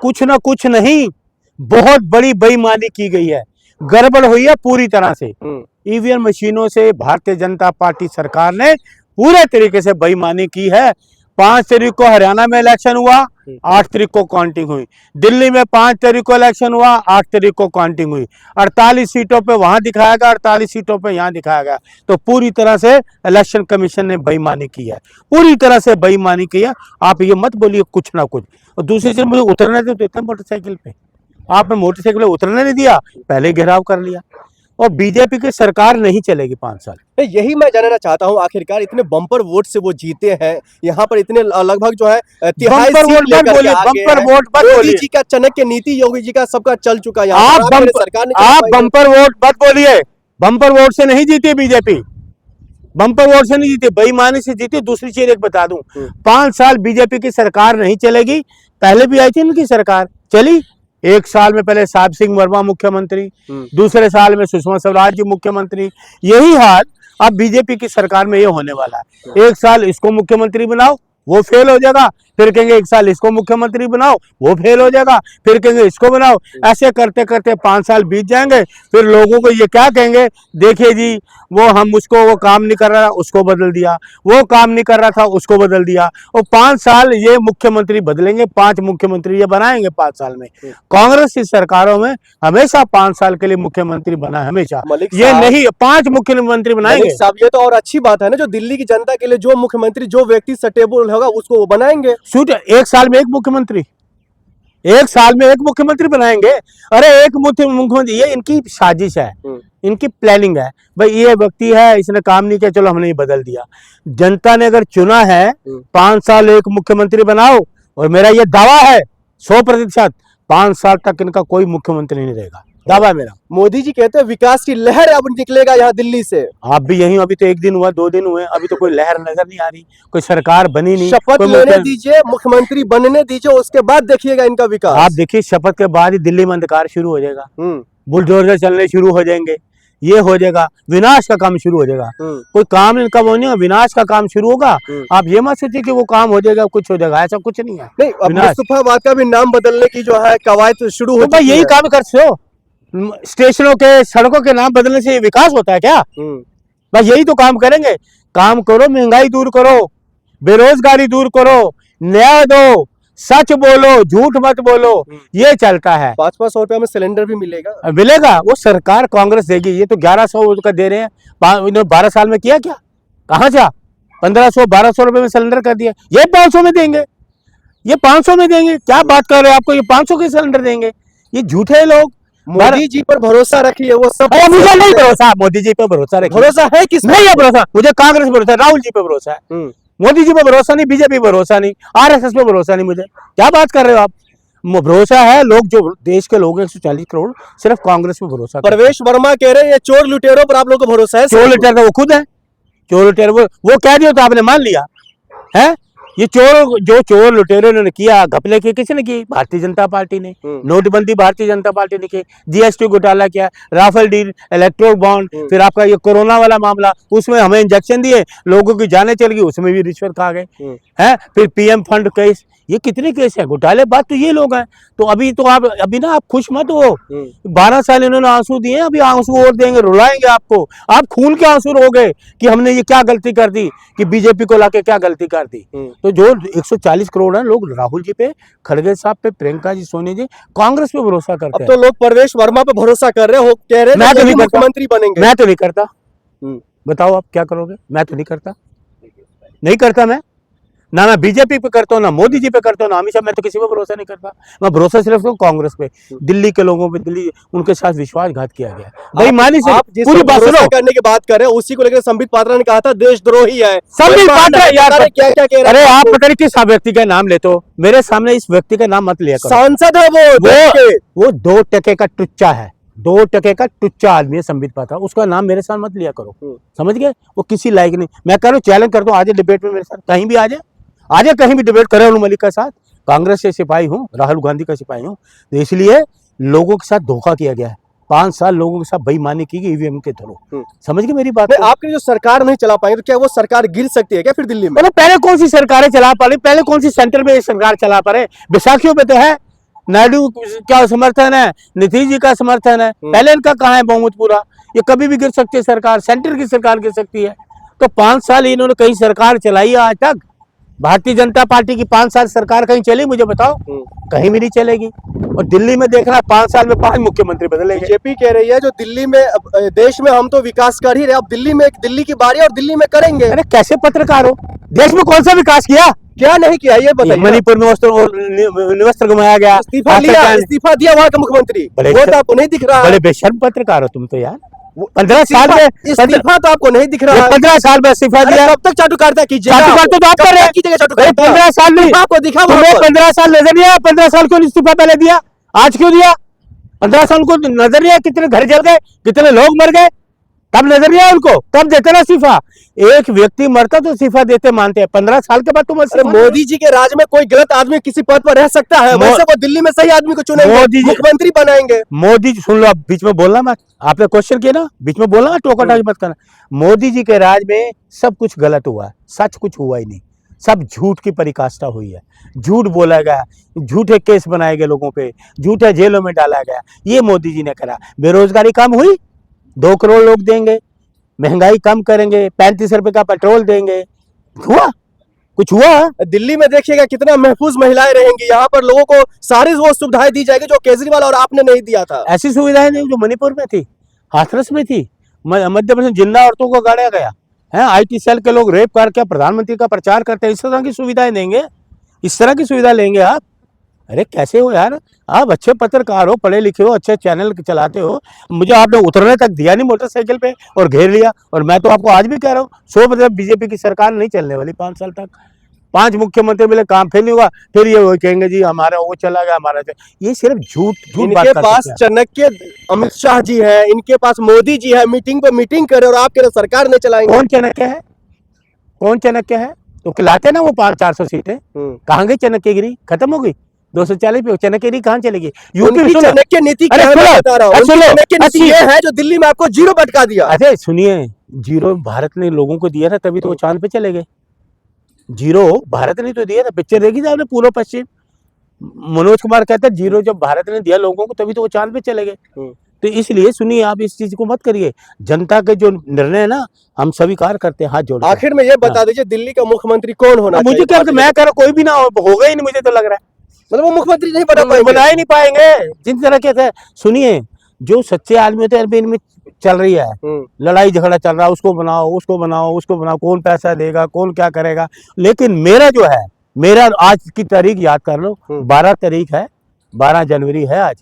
कुछ ना कुछ नहीं, बहुत बड़ी बेईमानी की गई है, गड़बड़ हुई है पूरी तरह से। ईवीएम मशीनों से भारतीय जनता पार्टी सरकार ने पूरे तरीके से बेईमानी की है। 5 तारीख को हरियाणा में इलेक्शन हुआ, 8 तारीख को काउंटिंग हुई। दिल्ली में 5 तारीख को इलेक्शन हुआ, 8 तारीख को काउंटिंग हुई। 48 सीटों पे वहां दिखाया गया, 48 सीटों पे यहाँ दिखाया गया। तो पूरी तरह से इलेक्शन कमीशन ने बेईमानी की है, पूरी तरह से बेईमानी की है। आप ये मत बोलिए कुछ ना कुछ। और दूसरी चीज, मुझे उतरने देते थे मोटरसाइकिल पे, आपने मोटरसाइकिल पे उतरने नहीं दिया, पहले घेराव कर लिया। और बीजेपी की सरकार नहीं चलेगी 5 साल। यही मैं जानना चाहता हूं, आखिरकार इतने बम्पर वोट से वो जीते हैं, यहाँ पर इतने लगभग जो है बम्पर वोट मत बोलिए, जी का चाणक्य नीति, योगी जी का सबका चल चुका है। आप बम्पर वोट मत बोलिए। बम्पर वोट से नहीं जीती बीजेपी, बम्पर वोट से नहीं जीती, बेईमानी से जीती। दूसरी चीज एक बता दूं, 5 साल बीजेपी की सरकार नहीं चलेगी। पहले भी आई थी इनकी सरकार, चली। 1 साल में पहले साहब सिंह वर्मा मुख्यमंत्री, दूसरे साल में सुषमा स्वराज जी मुख्यमंत्री। यही हाल अब बीजेपी की सरकार में ये होने वाला है। 1 साल इसको मुख्यमंत्री बनाओ, वो फेल हो जाएगा, फिर कहेंगे 1 साल इसको मुख्यमंत्री बनाओ, वो फेल हो जाएगा, फिर कहेंगे इसको बनाओ। ऐसे करते करते 5 साल बीत जाएंगे। फिर लोगों को ये क्या कहेंगे, देखिए जी वो काम नहीं कर रहा, उसको बदल दिया, वो काम नहीं कर रहा था, उसको बदल दिया। और 5 साल ये मुख्यमंत्री बदलेंगे, 5 मुख्यमंत्री ये बनाएंगे 5 साल में। कांग्रेस की सरकारों में हमेशा 5 साल के लिए मुख्यमंत्री बना है, हमेशा। ये नहीं 5 मुख्यमंत्री बनाएंगे साहब। ये तो और अच्छी बात है ना, जो दिल्ली की जनता के लिए जो मुख्यमंत्री, जो व्यक्ति सटेबल होगा उसको वो बनाएंगे। 1 साल में एक मुख्यमंत्री, 1 साल में एक मुख्यमंत्री बनाएंगे। अरे एक मुख्यमंत्री, ये इनकी साजिश है, इनकी प्लानिंग है। भाई ये व्यक्ति है, इसने काम नहीं किया, चलो हमने ये बदल दिया। जनता ने अगर चुना है 5 साल एक मुख्यमंत्री बनाओ, और मेरा ये दावा है 100%, 5 साल तक इनका कोई मुख्यमंत्री नहीं रहेगा, दावा है मेरा। मोदी जी कहते हैं विकास की लहर अब निकलेगा यहाँ दिल्ली से। आप भी यही, अभी तो 1 दिन हुआ, 2 दिन हुए, अभी तो कोई लहर नजर नहीं आ रही, कोई सरकार बनी नहीं। शपथ लेने दीजिए, मुख्यमंत्री बनने दीजिए, उसके बाद देखिएगा इनका विकास। आप देखिए, शपथ के बाद ही दिल्ली में अंधकार शुरू हो जाएगा, बुलडोजर चलने शुरू हो जाएंगे, ये हो जाएगा, विनाश का काम शुरू हो जाएगा। कोई काम इनका वो नहीं है, विनाश का काम शुरू होगा। आप ये मत सोचिए कि वो काम हो जाएगा, कुछ हो जाएगा, ऐसा कुछ नहीं है। नहीं, मुस्तफाबाद का भी नाम बदलने की जो है कवायद शुरू हो, भाई यही काम कर सो। स्टेशनों के, सड़कों के नाम बदलने से विकास होता है क्या? बस यही तो काम करेंगे। काम करो, महंगाई दूर करो, बेरोजगारी दूर करो, न्याय दो, सच बोलो, झूठ मत बोलो, ये चलता है। 500 रुपया में सिलेंडर भी मिलेगा, मिलेगा, वो सरकार कांग्रेस देगी। ये तो 1100 का दे रहे हैं, 12 साल में किया क्या? कहाँ से 1500-1200 रुपए में सिलेंडर कर दिया। ये 500 में देंगे, ये 500 में देंगे, क्या बात कर रहे हो? आपको ये 500 के सिलेंडर देंगे, ये झूठे लोग। मोदी जी पर भरोसा रखिए, वो सब। मुझे नहीं भरोसा, मोदी जी पे भरोसा रखिए। भरोसा है किस नहीं है भरोसा, मुझे कांग्रेस पे भरोसा है, राहुल जी पे भरोसा है। मोदी जी पे भरोसा नहीं, बीजेपी पे भरोसा नहीं, आरएसएस पे भरोसा नहीं। मुझे क्या बात कर रहे हो आप? भरोसा है, लोग जो देश के लोग 140 करोड़ सिर्फ कांग्रेस पे भरोसा। प्रवेश वर्मा कह रहे हैं चोर लुटेरों पर आप लोगों को भरोसा है। चोर लुटेर तो वो खुद है, चोर लुटेर वो कह दिया तो आपने मान लिया है। ये जो चोर लुटेरों ने किया, घपले किए, किसने की? भारतीय जनता पार्टी ने। नोटबंदी भारतीय जनता पार्टी ने की, जीएसटी घोटाला किया, राफेल डील, इलेक्ट्रोल बॉन्ड, फिर आपका ये कोरोना वाला मामला, उसमें हमें इंजेक्शन दिए, लोगों की जानें चल गई, उसमें भी रिश्वत खा गए हैं। फिर पीएम फंड केस, ये कितने केस है घोटाले, बात तो ये लोग हैं। तो अभी ना आप खुश मत हो। 12 साल इन्होंने आंसू दिए, अभी आंसू और देंगे, रुलाएंगे आपको। आप खून के आंसू रोगे कि हमने ये क्या गलती कर दी, कि बीजेपी को लाके क्या गलती कर दी। तो जो 140 करोड़ है लोग राहुल जी पे, खड़गे साहब पे, प्रियंका जी, सोनी जी, कांग्रेस पे भरोसा करते हैं। तो लोग प्रवेश वर्मा पे भरोसा कर रहे हो, कह रहे हैं मुख्यमंत्री बनेंगे। मैं तो नहीं करता, बताओ आप क्या करोगे? मैं तो नहीं करता, नहीं करता मैं ना बीजेपी पे करता हूँ, ना मोदी जी पे करता हूँ, ना अमित शाह। मैं तो किसी पे भरोसा नहीं करता, मैं भरोसा सिर्फ कांग्रेस पे, दिल्ली के लोगों पे। दिल्ली उनके साथ विश्वासघात किया गया, बेईमानी से। पूरी बात सुनो, करने की बात कर रहे हैं, उसी को लेकर संबित पात्रा ने कहा था देशद्रोही है। संबित पात्रा यार क्या क्या कह रहे हैं? अरे आप पता नहीं किस व्यक्ति का नाम लेते हो, मेरे सामने इस व्यक्ति का नाम मत लिया करो। सांसद है वो 2 टके का टुच्चा है, 2 टके का टुच्चा आदमी है संबित पात्रा, उसका नाम मेरे साथ मत लिया करो, समझ गए? वो किसी लायक नहीं। मैं कह रहा हूँ, चैलेंज करता हूँ, आज डिबेट में मेरे साथ कहीं भी आ जाए, कहीं भी डिबेट करे अरुण मलिक के साथ। कांग्रेस से सिपाही हूँ, राहुल गांधी का सिपाही हूँ, तो इसलिए लोगों के साथ धोखा किया गया है। 5 साल लोगों के साथ बेईमानी की गई ईवीएम के थ्रू, समझ गए मेरी बात? आपकी जो सरकार नहीं चला पाएंगे तो क्या वो सरकार गिर सकती है क्या फिर दिल्ली में? पहले कौन सी सरकारें चला पा रही, पहले कौन सी सेंटर में सरकार चला पा रहे? बैसाखियों पे तो है, नायडू का समर्थन है, नीतीश जी का समर्थन है, पहले इनका कहाँ है बहुमत पूरा? ये कभी भी गिर सकती है सरकार, सेंटर की सरकार गिर सकती है। तो 5 साल इन्होंने कहीं सरकार चलाई है आज तक? भारतीय जनता पार्टी की 5 साल सरकार कहीं चली? मुझे बताओ, कहीं भी नहीं चलेगी। और दिल्ली में देखना 5 साल में 5 मुख्यमंत्री बदलेंगे। बीजेपी कह रही है जो दिल्ली में देश में हम तो विकास कर ही रहे, अब दिल्ली में दिल्ली की बारी है और दिल्ली में करेंगे। अरे कैसे पत्रकार हो? देश में कौन सा विकास किया? क्या नहीं किया ये बताइए। मणिपुर में वस्त्र घुमाया गया, इस्तीफा दिया वहाँ का मुख्यमंत्री, वो तो आपको नहीं दिख रहा। बड़े बेशर्म पत्रकार हो तुम तो यार। 15 साल में इस्तीफा तो आपको नहीं दिख रहा है। 15 साल में इस्तीफा दिया, कब तक चाटुकारिता कीजिएगा? चाटुकारिता तो आप कर रहे हैं। 15 साल नहीं, आपको दिखा तुम्हें 15 साल नजर नहीं आया? 15 साल क्यों इस्तीफा पहले दिया, आज क्यों दिया? 15 साल को नजर नहीं आया? कितने घर जल गए, कितने लोग मर गए, तब नजर नहीं आया उनको? तब देते ना इस्तीफा। एक व्यक्ति मरता तो इस्तीफा देते मानते हैं, 15 साल के बाद तुम मोदी जी के राज में कोई गलत आदमी किसी पद पर रह सकता है? वैसे वो दिल्ली में सही आदमी को चुनेंगे, मुख्यमंत्री बनाएंगे। मोदी जी सुन लो, अब बीच में बोलना मत, आपने क्वेश्चन किया ना, बीच में बोलना, टोका मत करना। मोदी जी के राज में सब कुछ गलत हुआ है, सच कुछ हुआ ही नहीं, सब झूठ की परिकाष्ठा हुई है। झूठ बोला गया, झूठे केस बनाए गए लोगों पे, झूठे जेलों में डाला गया, ये मोदी जी ने करा। बेरोजगारी कम हुई, 2 करोड़ लोग देंगे, महंगाई कम करेंगे, 35 रुपए का पेट्रोल देंगे, हुआ कुछ? हुआ? दिल्ली में देखिएगा कितना महफूज महिलाएं रहेंगी, यहाँ पर लोगों को सारी वो सुविधाएं दी जाएगी जो केजरीवाल और आपने नहीं दिया था। ऐसी सुविधाएं नहीं जो मणिपुर में थी, हाथरस में थी, मध्य प्रदेश जिंदा औरतों को गाड़ा गया है, IT सेल के लोग रेप करके प्रधानमंत्री का प्रचार करते हैं। इस तरह की सुविधाएं देंगे, इस तरह की सुविधा लेंगे आप? अरे कैसे हो यार आप? अच्छे पत्रकार हो, पढ़े लिखे हो, अच्छे चैनल चलाते हो, मुझे आपने उतरने तक दिया नहीं मोटरसाइकिल पे और घेर लिया। और मैं तो आपको आज भी कह रहा हूँ, 100% बीजेपी की सरकार नहीं चलने वाली 5 साल तक। 5 मुख्यमंत्री मिले, काम फिर नहीं हुआ, फिर ये वो कहेंगे जी हमारा वो चला गया, हमारा ये सिर्फ झूठ बात इनके पास चाणक्य अमित शाह जी है, इनके पास मोदी जी है, मीटिंग पे मीटिंग करे और आप कह रहे सरकार नहीं चलाएंगे। कौन चाणक्य है? कौन चाणक्य है? तो खिलाते ना वो 400 सीटें, कहाँ गई चाणक्यगिरी? खत्म हो गई 240 पे। चाणक्यगिरी कहाँ चलेगी? यूपी चाणक्य नीति क्या है मैं बता रहा हूं। चाणक्य नीति ये है जो दिल्ली में आपको 0 बटका दिया। अरे सुनिए, 0 भारत ने लोगों को दिया था, तभी तो वो चांद पे चले गए। 0 भारत ने तो दिया था, पिक्चर देखी थी आपने पूर्व पश्चिम? मनोज कुमार कहता है 0 जब भारत ने दिया लोगों को तभी तो वो चांद पे चले गए। तो इसलिए सुनिए, आप इस चीज को मत करिए। जनता के जो निर्णय है ना, हम स्वीकार करते हैं हाथ जोड़ के। आखिर में ये बता दीजिए दिल्ली का मुख्यमंत्री कौन होना चाहिए? मुझे क्या, मैं कह रहा कोई भी ना होगा ही नहीं, मुझे तो लग रहा है। मतलब वो मुख्यमंत्री नहीं बना ही नहीं पाएंगे जिन तरह के थे। सुनिए, जो सच्चे आदमी होते हैं इनमें चल रही है लड़ाई झगड़ा चल रहा है, उसको बनाओ, उसको बनाओ, उसको बनाओ, कौन पैसा देगा, कौन क्या करेगा। लेकिन मेरा जो है, मेरा आज की तारीख याद कर लो, 12 तारीख है, 12 जनवरी है आज।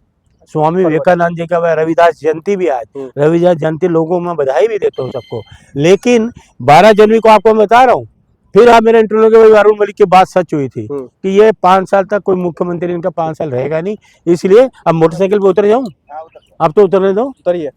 स्वामी विवेकानंद जी का रविदास जयंती भी आज। रविदास जयंती लोगों में बधाई भी देता हूँ सबको। लेकिन 12 जनवरी को आपको मैं बता रहा हूँ, फिर आप मेरे इंटरव्यू के बाद अरुण मलिक की बात सच हुई थी कि ये 5 साल तक कोई मुख्यमंत्री इनका 5 साल रहेगा नहीं। इसलिए अब मोटरसाइकिल पे उतर जाऊं? अब तो उतरने दो। उतरिए।